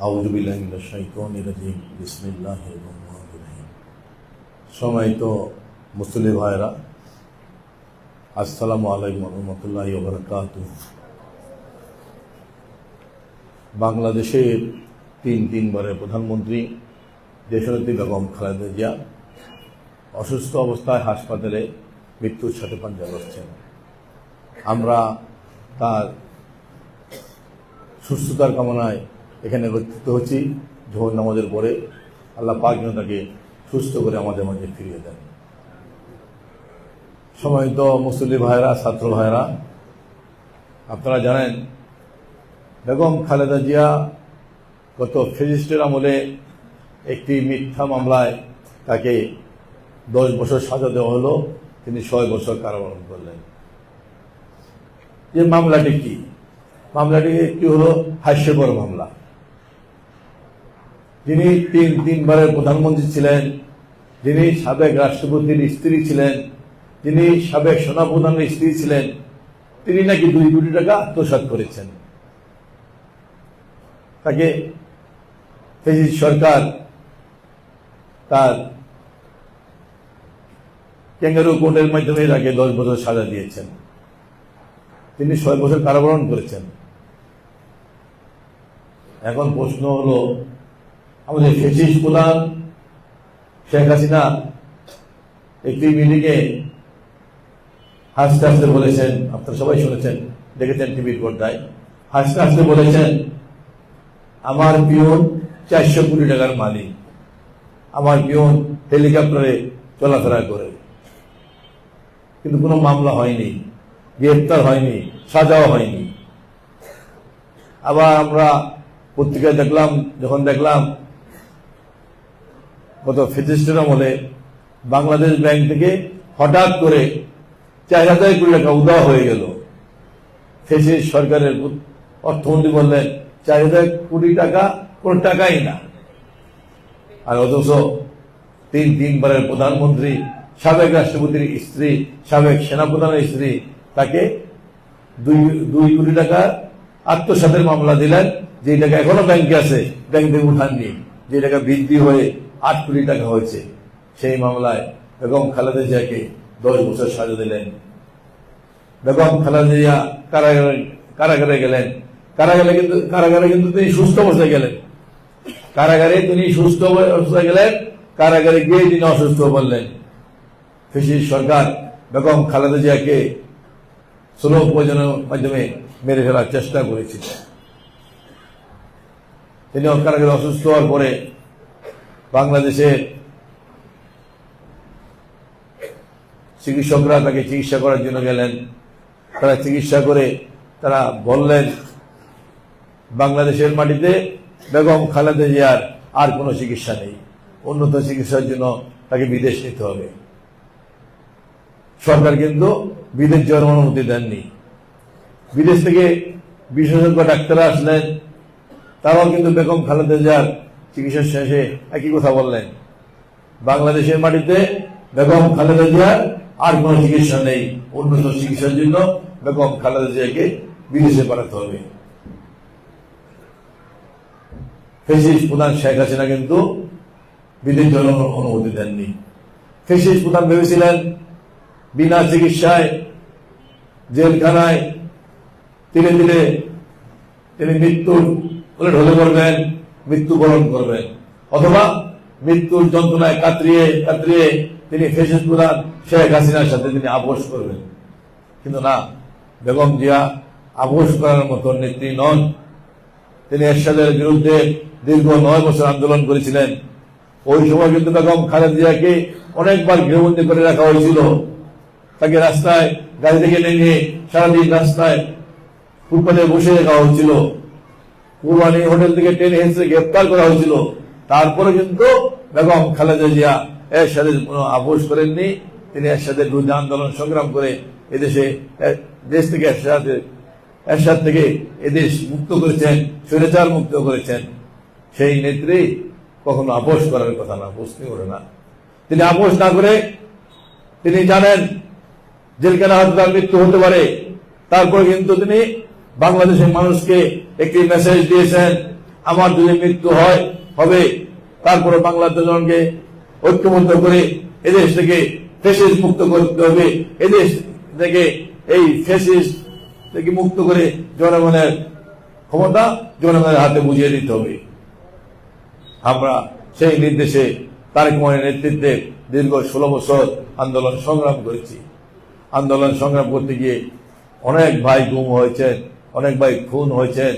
আউযু বিল্লাহি মিনাশ শাইতানির রাজিম। বিসমিল্লাহির রহমানির রহিম। সম্মানিত মুসলিম ভাইরা, আসসালামু আলাইকুম ওয়া রাহমাতুল্লাহি ওয়া বারাকাতুহু। বাংলাদেশের তিনবারের প্রধানমন্ত্রী দেশনেত্রী বেগম খালেদা জিয়া অসুস্থ অবস্থায় হাসপাতালে মৃত্যুর সাথে পাঞ্জা লড়ছেন। আমরা তার সুস্থতার কামনায় এখানে একত্রিত হচ্ছি। জোহর নামাজের পরে আল্লাহ পাক যেন তাকে সুস্থ করে আমাদের মাঝে ফিরিয়ে দেন। সম্মানিত মুসলিম ভাইরা, ছাত্র ভাইরা, আপনারা জানেন বেগম খালেদা জিয়া গত ফ্যাসিস্টের আমলে একটি মিথ্যা মামলায় তাকে 10 বছর সাজা দেওয়া হলো। তিনি 6 বছর কারাবরণ করলেন। যে মামলাটি কি? মামলাটি একটি হলো হাস্যকর মামলা। যিনি তিনবারের প্রধানমন্ত্রী ছিলেন, যিনি সাবেক রাষ্ট্রপতির স্ত্রী ছিলেন, যিনি সাবেক সেনাপ্রধানের স্ত্রী ছিলেন, তিনি নাকি 2 কোটি টাকা আত্মসাৎ করেছেন। তাকে ফ্যাসিস্ট সরকার তার ক্যাঙ্গারু কোর্টের মাধ্যমে তাকে 10 বছর সাজা দিয়েছেন। তিনি 6 বছর কারাবরণ করেছেন। এখন প্রশ্ন হলো, আমাদের ফ্যাসিস্ট প্রধান শেখ হাসিনা একটি মিটিংয়ে হাসতে হাসতে বলেছেন, আপনারা সবাই শুনেছেন, দেখেছেন টিভির পর্দায়, হাসতে হাসতে বলেছেন, আমার পিয়ন 400 কোটি টাকার মালিক, আমার পিয়ন হেলিকপ্টারে চলাফেরা করে। কিন্তু কোনো মামলা হয়নি, গ্রেফতার হয়নি, সাজাও হয়নি। আবার আমরা পত্রিকায় যখন দেখলাম গত ফ্যাসিস্টের আমলে বাংলাদেশ ব্যাংক থেকে হঠাৎ করে 4000 কোটি টাকা উধাও হয়ে গেল। ফ্যাসিস্ট সরকারের অর্থমন্ত্রী বললেন 4000 কোটি টাকা কোন টাকাই না। আর অথচ তিনবারের প্রধানমন্ত্রী, সাবেক রাষ্ট্রপতির স্ত্রী, সাবেক সেনাপ্রধানের স্ত্রী, তাকে 2 কোটি টাকা আত্মসাতের মামলা দিলেন। যে টাকা এখনো ব্যাংকে আছে, ব্যাংক থেকে উঠাননি। যে টাকা বৃদ্ধি হয়ে 8 কোটি টাকা হয়েছে, সেই মামলায় বেগম খালেদা জিয়াকে 10 বছর সাজা দিলেন। বেগম খালেদা জিয়া কারাগারে গেলেন। কারাগারে কিন্তু তিনি সুস্থ অবস্থায় গেলেন। কারাগারে তিনি সুস্থ অবস্থায় গেলেন। কারাগারে গিয়ে তিনি অসুস্থ বললেন। ফ্যাসিস্ট সরকার বেগম খালেদা জিয়াকে স্লো পয়জনের মাধ্যমে মেরে ফেলার চেষ্টা করেছিল। তিনি কারাগারে অসুস্থ হওয়ার পরে বাংলাদেশের চিকিৎসকরা তাকে চিকিৎসা করার জন্য গেলেন। তারা চিকিৎসা করে তারা বললেন, বাংলাদেশের মাটিতে বেগম খালেদা জিয়ার আর কোনো চিকিৎসা নেই, উন্নত চিকিৎসার জন্য তাকে বিদেশ নিতে হবে। সরকার কিন্তু বিদেশ যাওয়ার অনুমতি দেননি। বিদেশ থেকে বিশেষজ্ঞ ডাক্তাররা আসলেন, তারাও কিন্তু বেগম খালেদা জিয়ার চিকিৎসা শেষে একই কথা বললেন, বাংলাদেশের মাটিতে বেগম খালেদা জিয়ার আর কোনো চিকিৎসা নেই, উন্নত চিকিৎসার জন্য বেগম খালেদা জিয়াকে বিদেশে পাঠাতে হবে। ফ্যাসিস্ট প্রধান শেখ হাসিনা কিন্তু বিদেশ যাওয়ার অনুমতি দেননি। ফ্যাসিস্ট প্রধান ভেবেছিলেন বিনা চিকিৎসায় জেলখানায় ধীরে ধীরে তিনি মৃত্যুর কোলে ঢলে পড়বেন, মৃত্যুবরণ করবেন, অথবা মৃত্যুর যন্ত্রণায় কাতরিয়ে তিনি ফ্যাসিস্ট প্রধান শেখ হাসিনার সাথে তিনি আপোষ করবেন। কিন্তু না, বেগম জিয়া আপোষ করার মতো নেত্রী নন। তিনি এরশাদের বিরুদ্ধে দীর্ঘ 9 বছর আন্দোলন করেছিলেন। ওই সময় কিন্তু বেগম খালেদা জিয়াকে অনেকবার গৃহবন্দী করে রাখা হয়েছিল। তাকে রাস্তায় গাড়ি থেকে নেমে সারাদিন রাস্তায় ফুটপাতে বসে রাখা হয়েছিল। কুরবানি হোটেল থেকে টেনে হেঁচড়ে গ্রেপ্তার করা হয়েছিল। তারপরে কিন্তু বেগম খালেদা জিয়া এরশাদের কোনো আপোষ করেননি। তিনি এরশাদের বিরুদ্ধে আন্দোলন সংগ্রাম করে দেশ থেকে এরশাদ থেকে এদেশ মুক্ত করেছেন, স্বৈরাচার মুক্ত করেছেন। সেই নেত্রী কখনো আপোষ করার কথা না, প্রশ্নই ওঠে না। তিনি আপোষ না করে, তিনি জানেন জেলখানা হয়তো তার মৃত্যু হতে পারে, তারপরে কিন্তু তিনি বাংলাদেশের মানুষকে একটি মেসেজ দিয়েছেন, আমার যদি মৃত্যু হবে, তারপরে বাংলাদেশ জনকে ঐক্যবদ্ধ করে এদেশ থেকে ফ্যাসিস্ট মুক্ত করতে হবে, এদেশ থেকে এই ফ্যাসিস্ট থেকে মুক্ত করে জনগণের ক্ষমতা জনগণের হাতে বুঝিয়ে দিতে হবে। আমরা সেই নির্দেশে তারেক রহমানের নেতৃত্বে দীর্ঘ 16 বছর আন্দোলন সংগ্রাম করেছি। আন্দোলন সংগ্রাম করতে গিয়ে অনেক ভাই গুম হয়েছেন, অনেক ভাই খুন হয়েছেন,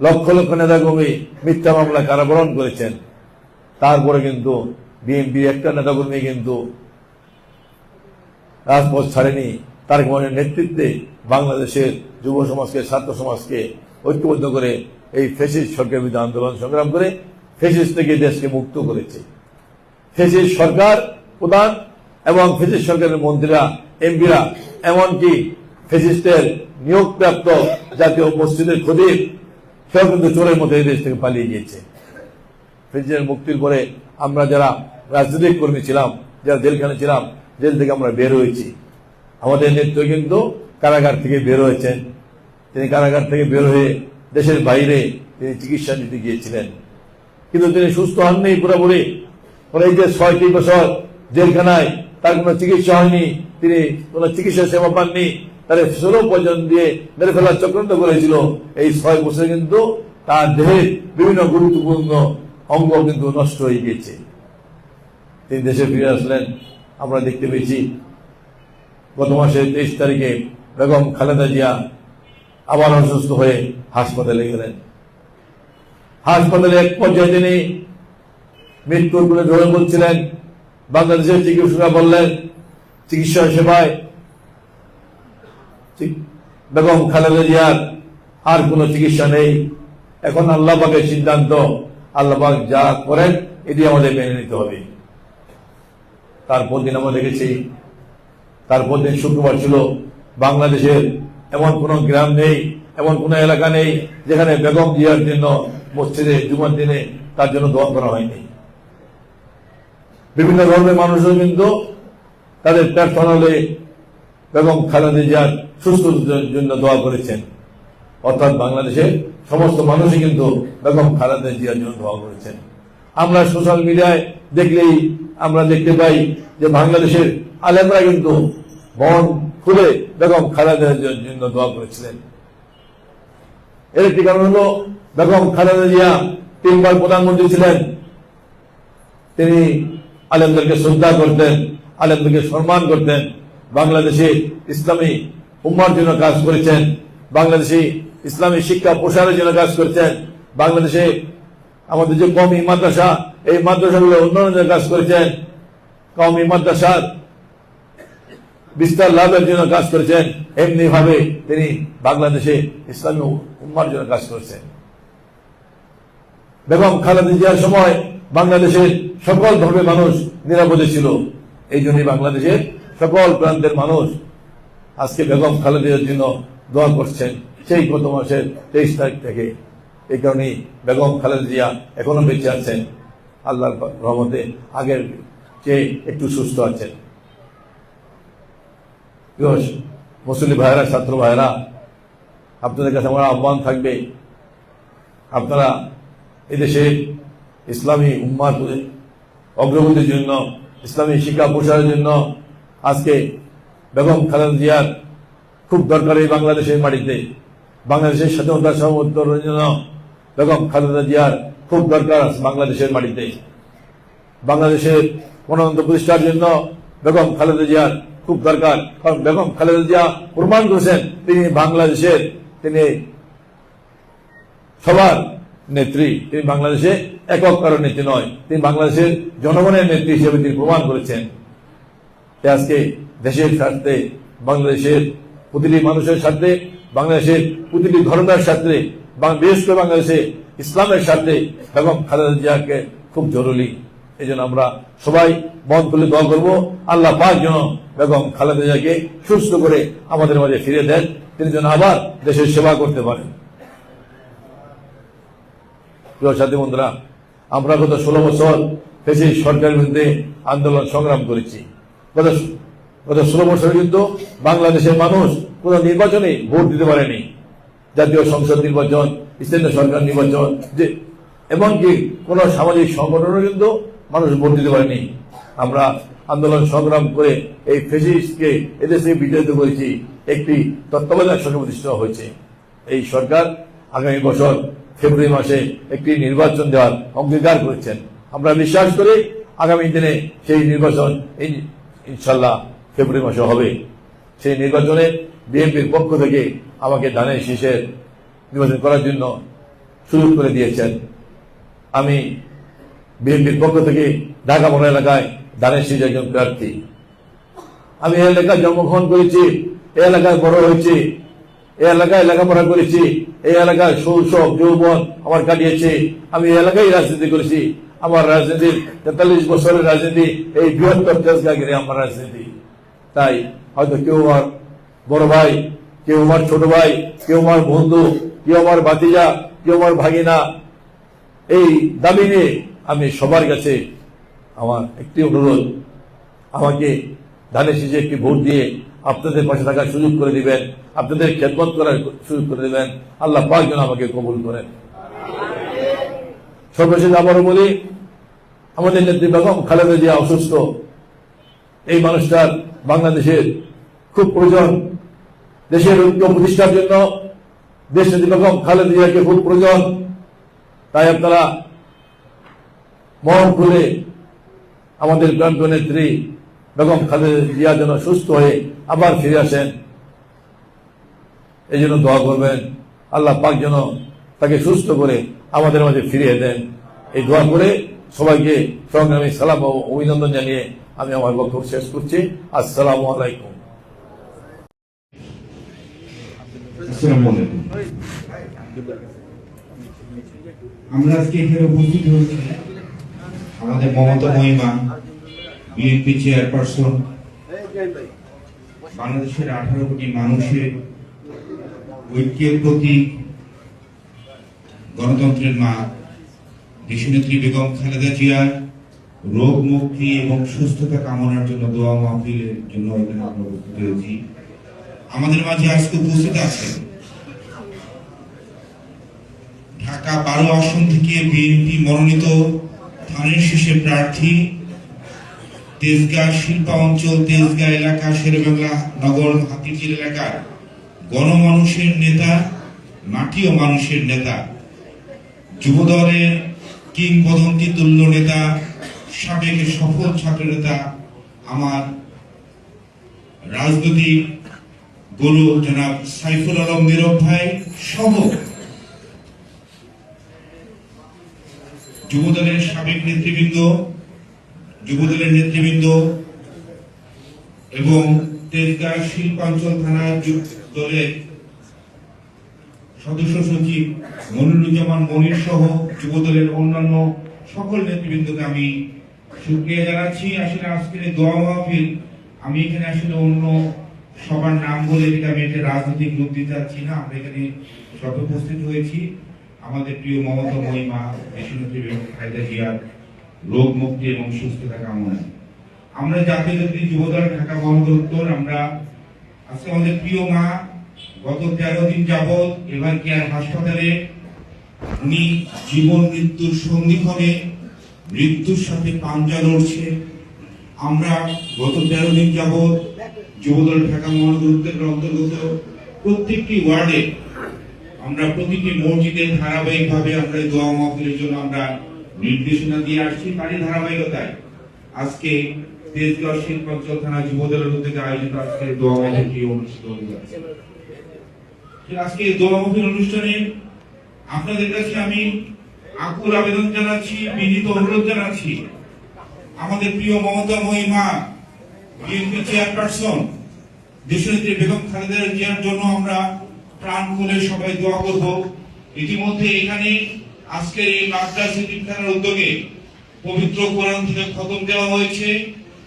লক্ষ লক্ষ নেতাকর্মী মিথ্যা মামলা কারাবরণ করেছেন। তারপরে কিন্তু বিএনপি একটা নেতাকর্মী কিন্তু রাজপথ ছাড়েনি। তারেক রহমানের নেতৃত্বে বাংলাদেশের যুব সমাজকে, ছাত্র সমাজকে ঐক্যবদ্ধ করে এই ফ্যাসিস্ট সরকারের বিরুদ্ধে আন্দোলন সংগ্রাম করে ফ্যাসিস্ট থেকে দেশকে মুক্ত করেছে। ফ্যাসিস্ট সরকার প্রধান এবং ফ্যাসিস্ট সরকারের মন্ত্রীরা, এমপিরা, এমনকি ফ্যাসিস্টের নিয়োগপ্রাপ্ত জাতীয় মসজিদের খতিব সেও কিন্তু চোরের মতো এই দেশ থেকে পালিয়ে গিয়েছে। ফ্যাসিস্টের মুক্তির পরে আমরা যারা রাজনৈতিক কর্মী ছিলাম, যারা জেলখানে ছিলাম, জেল থেকে আমরা বের হয়েছি। আমাদের নেতৃত্ব কিন্তু কারাগার থেকে বের হয়েছেন। তিনি কারাগার থেকে বের হয়ে দেশের বাইরে তিনি চিকিৎসা নিতে গিয়েছিলেন, কিন্তু তিনি সুস্থ হননি পুরোপুরি। এই যে 6টি বছর জেলখানায় তার কোনো চিকিৎসা হয়নি, তিনি কোনো চিকিৎসা সেবা পাননি, তার 16 পয়জন দিয়ে মেরে ফেলার চক্রান্ত করেছিল। এই 6 বছরে কিন্তু তার দেহের বিভিন্ন গুরুত্বপূর্ণ অঙ্গ কিন্তু নষ্ট হয়ে গিয়েছে। তিনি দেশে ফিরে আসলেন। আমরা দেখতে পেয়েছি গত মাসের 23 তারিখে বেগম খালেদা জিয়া আবার অসুস্থ হয়ে হাসপাতালে গেলেন। হাসপাতালে এক পর্যায়ে তিনি মৃত্যুর কোলে ঢলে পড়ছিলেন। বাংলাদেশের চিকিৎসকরা বললেন চিকিৎসা সেবায় বেগম খালেদা জিয়ার আর কোনো চিকিৎসা নেই। এখন আল্লাহ পাকের সিদ্ধান্ত, আল্লাহ পাক যা করেন এটি আমাদের মেনে নিতে হবে। তারপর দিন আমরা দেখেছি, তারপর দিন শুক্রবার ছিল, বাংলাদেশের এমন কোন গ্রাম নেই, এমন কোন এলাকা নেই যেখানে বেগম জিয়ার জন্য মসজিদে জুমার দিনে তার জন্য দোয়া করা হয়নি। বিভিন্ন ধর্মের মানুষও কিন্তু তাদের প্রার্থনালে বেগম খালেদা জিয়ার সুস্থতার জন্য দোয়া করেছেন। অর্থাৎ বাংলাদেশের সমস্ত মানুষই কিন্তু বেগম খালেদা জিয়ার জন্য দোয়া করেছেন। আমরা সোশ্যাল মিডিয়ায় দেখলেই আমরা দেখতে পাই যে বাংলাদেশের আলেমরা কিন্তু মন খুলে বেগম খালেদা জিয়ার জন্য দোয়া করেছিলেন। এর একটি কারণ হল বেগম খালেদা জিয়া 3 বার প্রধানমন্ত্রী ছিলেন। তিনি আলেমদেরকে শ্রদ্ধা করতেন, আলেমদেরকে সম্মান করতেন, বাংলাদেশে ইসলামী উম্মার জন্য কাজ করেছেন, বাংলাদেশে ইসলামী শিক্ষা প্রসারের জন্য কাজ করেছেন, বাংলাদেশে আমাদের যে কওমি মাদ্রাসা, এই মাদ্রাসাগুলো উন্নয়নের জন্য কাজ করেছেন, কওমি মাদ্রাসার বিস্তার লাভের জন্য কাজ করেছেন। এমনি ভাবে তিনি বাংলাদেশে ইসলামী উম্মার জন্য কাজ করেছেন। বেগম খালেদা জিয়ার সময় বাংলাদেশের সকল ধর্মের মানুষ নিরাপদে ছিল। এই জন্যই বাংলাদেশের সকল প্রান্তের মানুষ আজকে বেগম খালেদা জিয়ার জন্য দোয়া করছেন সেই গত মাসের 23 তারিখ থেকে। এই কারণেই বেগম খালেদা জিয়া এখনো বেঁচে আছেন, আল্লাহর রহমতে আগের চেয়ে একটু সুস্থ আছেন। মুসলিম ভাইরা, ছাত্র ভাইরা, আপনাদের কাছে আমার আহ্বান থাকবে, আপনারা এদেশে ইসলামী উম্মার অগ্রগতির জন্য, ইসলামী শিক্ষা প্রসারের জন্য আজকে বেগম খালেদা জিয়ার খুব দরকার। এই বাংলাদেশের মাটিতে বাংলাদেশের স্বাধীনতা সার্বভৌমত্বের জন্য বেগম খালেদা জিয়ার খুব দরকার। বাংলাদেশের মাটিতে বাংলাদেশের গণতন্ত্র প্রতিষ্ঠার জন্য বেগম খালেদা জিয়ার খুব দরকার। কারণ বেগম খালেদা জিয়া প্রমাণ করেছেন তিনি বাংলাদেশের, তিনি সবার নেত্রী, তিনি বাংলাদেশে একক কারো নেত্রী নয়, তিনি বাংলাদেশের জনগণের নেত্রী হিসেবে তিনি প্রমাণ করেছেন। আজকে দেশের স্বার্থে, বাংলাদেশের প্রতিটি মানুষের স্বার্থে, বাংলাদেশের প্রতিটি ধর্মের স্বার্থে, বিশেষ করে বাংলাদেশে ইসলামের স্বার্থে বেগম খালেদা জিয়াকে খুব জরুরি। এই জন্য আমরা সবাই মন খুলে দোয়া করব, আল্লাহ পাক যেন বেগম খালেদা জিয়াকে সুস্থ করে আমাদের মাঝে ফিরে দেন, তিনি যেন আবার দেশের সেবা করতে পারেন। প্রিয় সাথী বন্ধুরা, আমরা গত 16 বছর ফ্যাসিস্ট সরকারের বিরুদ্ধে আন্দোলন সংগ্রাম করেছি। গত 16 বছরে কিন্তু বাংলাদেশের মানুষ কোন নির্বাচনে ভোট দিতে পারেনি। জাতীয় সংসদ নির্বাচন, স্থানীয় সরকার নির্বাচন, যে এমনকি কোন সামাজিক সংগঠনও কিন্তু মানুষ ভোট দিতে পারেনি। আমরা আন্দোলন সংগ্রাম করে এই ফ্যাসিস্টকে এদেশ থেকে বিতাড়িত করেছি। একটি তত্ত্বাবধায়ক সরকার প্রতিষ্ঠা হয়েছে। এই সরকার আগামী বছর ফেব্রুয়ারি মাসে একটি নির্বাচন দেওয়ার অঙ্গীকার করেছেন। আমরা বিশ্বাস করি আগামী দিনে সেই নির্বাচন ইনশাল্লাহ ফেব্রুয়ারি মাসে হবে। সেই নির্বাচনে বিএনপির পক্ষ থেকে আমাকে ধানের শীষের নির্বাচন করার জন্য সুযোগ করে দিয়েছেন। আমি বিএনপির পক্ষ থেকে ঢাকা মহানগর এলাকায় ধানের শীষ একজন প্রার্থী। আমি এই এলাকায় জন্মগ্রহণ করেছি, এই এলাকায় বড় হয়েছি, এই এলাকায় লেখাপড়া করেছি, এই এলাকায় শৈশব যৌবন আমার কাটিয়েছে। আমি এই এলাকায় রাজনীতি করেছি। আমার রাজনীতির 43 বছরের রাজনীতি, এই বৃহত্তর তেজগাঁ ঘিরে আমার রাজনীতি। তাই হয়তো কেউ আমার বড় ভাই, কেউ আমার ছোট ভাই, কেউ আমার বন্ধু, কেউ আমার ভাতিজা, কেউ আমার ভাগিনা, এই দাবি নিয়ে আমি সবার কাছে আমার একটি অনুরোধ, আমাকে ধানের শীষে একটি ভোট দিয়ে আপনাদের পাশে থাকার সুযোগ করে দিবেন, আপনাদের খেদমত করার সুযোগ করে দিবেন। আল্লাহ পাক যেন আমাকে কবুল করেন। সর্বশেষ আবারও বলি, আমাদের নেত্রী বেগম খালেদা জিয়া অসুস্থ। এই মানুষটার বাংলাদেশের খুব প্রয়োজন। দেশের ঐক্য প্রতিষ্ঠার জন্য দেশ নেত্রী বেগম খালেদা জিয়াকে খুব প্রয়োজন। তাই আপনারা মন খুলে আমাদের প্রান্তীয় নেত্রী বেগম খালেদা জিয়া যেন সুস্থ হয়ে আবার ফিরে আসেন, এই জন্য দোয়া করবেন। আল্লাহ পাক যেন তাকে সুস্থ করে আমাদের মাঝে ফিরিয়ে দেন। এই দোয়া করে সবাইকে সংগ্রামী সালাম ও অভিনন্দন জানিয়ে আমি আমার বক্তব্য শেষ করছি। আসসালামু আলাইকুম। আমরা আজকে এখানে উপস্থিত হয়েছি আমাদের মমতা মহিমা বিএনপি চেয়ারপারসন, বাংলাদেশের 18 কোটি মানুষের ঐক্যের প্রতীক, গণতন্ত্রের মা দেশনেত্রী বেগম খালেদা জিয়ার রোগ মুক্তি এবং সুস্থতা কামনার জন্য দোয়া মাহফিলের জন্য এখানে আমরা উপস্থিত হয়েছি। আমাদের মাঝে আজকে উপস্থিত আছেন ঢাকা 12 আসন থেকে বিএনপি মনোনীত ধানের শীষের প্রার্থী, তেজগাঁ শিল্পা অঞ্চল, তেজগাঁ এলাকা, শেরেবাংলা নগর, হাতিঝিল এলাকার গণমানুষের নেতা, মাটি ও মানুষের নেতা, যুবদলের কিংবদন্তি তুল্য নেতা, সাবেক সফল ছাত্র নেতা, আমার রাজনৈতিক গুরু জনাব সাইফুল আলম নীরব ভাই সহ যুবদলের সাবেক নেতৃবৃন্দ, যুবদলের নেতৃবৃন্দ এবং তেজগাঁ শিল্পাঞ্চল থানা দলের সদস্য সচিব মনিরুজ্জামান মনির সহ যুবদলের অন্যান্য সকল নেতৃবৃন্দকে আমি শুকরিয়া জানাচ্ছি। আসলে আজকের দোয়া মাহফিল, আমি এখানে আসলে অন্য সবার নাম বলে আমি একটা রাজনৈতিক রূপ দিতে চাচ্ছি না। আমরা এখানে সব উপস্থিত হয়েছি আমাদের প্রিয় মমতা মহিমা দেশনেত্রী বেগম খালেদা জিয়ার রোগ মুক্তি এবং সুস্থতা কামনায়। আমরা জাতীয় নেত্রী যুবদল ঢাকা মহানগর উত্তর, আমরা আজকে আমাদের প্রিয় মা গত 13 দিন যাবৎ এভার কেয়ার হাসপাতালে উনি জীবন মৃত্যুর সন্ধিক্ষণে মৃত্যুর সাথে পাঞ্জা লড়ছে। আমরা গত 13 দিন যাবৎ যুবদল ঢাকা মহানগর উত্তরের অন্তর্গত প্রত্যেকটি ওয়ার্ডে আমরা প্রতিটি মসজিদে ধারাবাহিকভাবে আমরা দোয়া মাহফিলের জন্য আমরা নির্দেশনা দিয়ে আসছি। তারই ধারাবাহিকতায় আজকে তেজগাঁও শিল্পাঞ্চল থানা যুবদলের উদ্যোগে আয়োজিত আজকে দোয়া মাহফিলটি অনুষ্ঠিত হতে যাচ্ছে। আজকে এই দোয়া মাহফিল অনুষ্ঠানে আপনাদের কাছে আমি আকুল আবেদন জানাচ্ছি, বিনীত অনুরোধ জানাচ্ছি, আমাদের প্রিয় মমতা মহিমা বিএনপি চেয়ারপারসন দেশনেত্রী বেগম খালেদা জিয়ার জন্য আমরা প্রাণ খুলে সবাই দোয়া করব। ইতিমধ্যে এখানে আজকের এই মাদ্রাসা শিক্ষার উদ্যোগে পবিত্র কোরআন থেকে খতম দেওয়া হয়েছে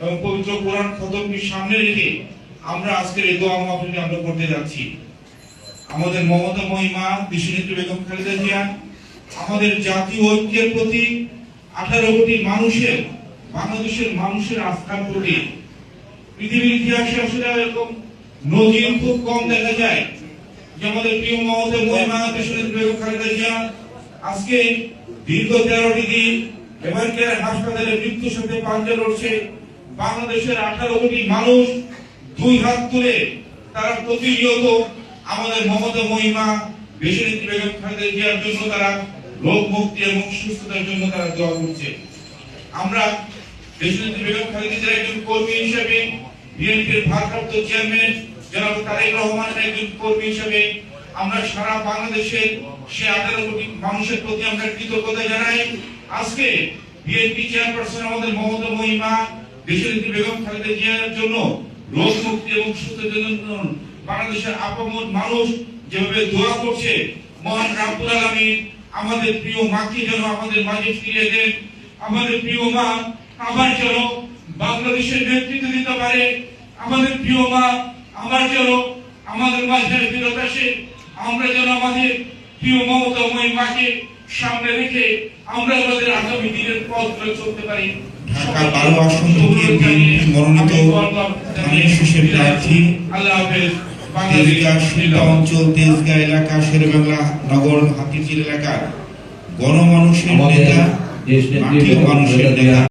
এবং পবিত্র কোরআন খতমকে সামনে রেখে আমরা আজকের এই দোয়া মাহফিল আমরা করতে যাচ্ছি। আমাদের মমতা মহিমা দেশনেত্রী বেগম খালেদা জিয়া আমাদের জাতীয় ঐক্যের প্রতি, 18 কোটি মানুষের, বাংলাদেশের মানুষের আস্থার প্রতি। পৃথিবীর ইতিহাসে আসলে এরকম নজির খুব কম দেখা যায় যে আমাদের প্রিয় মহোদয় মহিমা দেশনেত্রী বেগম খালেদা জিয়া আজকে দীর্ঘ 13টি দিন এবারকার হাসপাতালে মৃত্যুর সাথে পাঞ্জা লড়ছে। বাংলাদেশের 18 কোটি মানুষ দুই হাত তুলে তারা প্রতিনিয়ত আমাদের মহোদয় মহিমা দেশনেত্রী বেগম খালেদা জিয়ার জন্য তারা রোগ মুক্তি এবং সুস্থতার জন্য তারা দোয়া করছে। আমরা দেশনেত্রী বেগম খালেদা জিয়ার একজন কর্মী হিসেবে, বিএনপির ভারপ্রাপ্ত চেয়ারম্যান জনাব তারেক রহমানের একজন কর্মী হিসেবে আমরা সারা বাংলাদেশের সে 18 কোটি মানুষের প্রতি আমরা কৃতজ্ঞতা জানাই। আজকে বিএনপি চেয়ারপারসন আমাদের মহোদয় মহিমা দেশনেত্রী বেগম খালেদা জিয়ার জন্য রোগ মুক্তি এবং সুস্থতার জন্য বাংলাদেশের আপামর মানুষ যেভাবে দোয়া করছে, মহান রাব্বুল আলামিন আমাদের প্রিয় মাকে যেন আমাদের মাঝে ফিরিয়ে দেন। আমাদের প্রিয় মা আবার যেন বাংলাদেশের নেতৃত্ব দিতে পারে। আমাদের প্রিয় মা আবার যেন আমাদের মাঝে ফিরত আসে। আমরা যেন আমাদের প্রিয় মমতা মাকে সামনে রেখে আমরা আমাদের আগামী দিনের পথগুলো চলতে পারি। ঢাকা 12 আসন থেকে বিএনপি মনোনীত ধানের শীষের প্রার্থী তেজগাঁ শিল্পা অঞ্চল, তেজগাঁ এলাকা, শেরেবাংলা নগর, হাতিঝিল এলাকার গণমানুষের নেতা, মাটির মানুষের নেতা।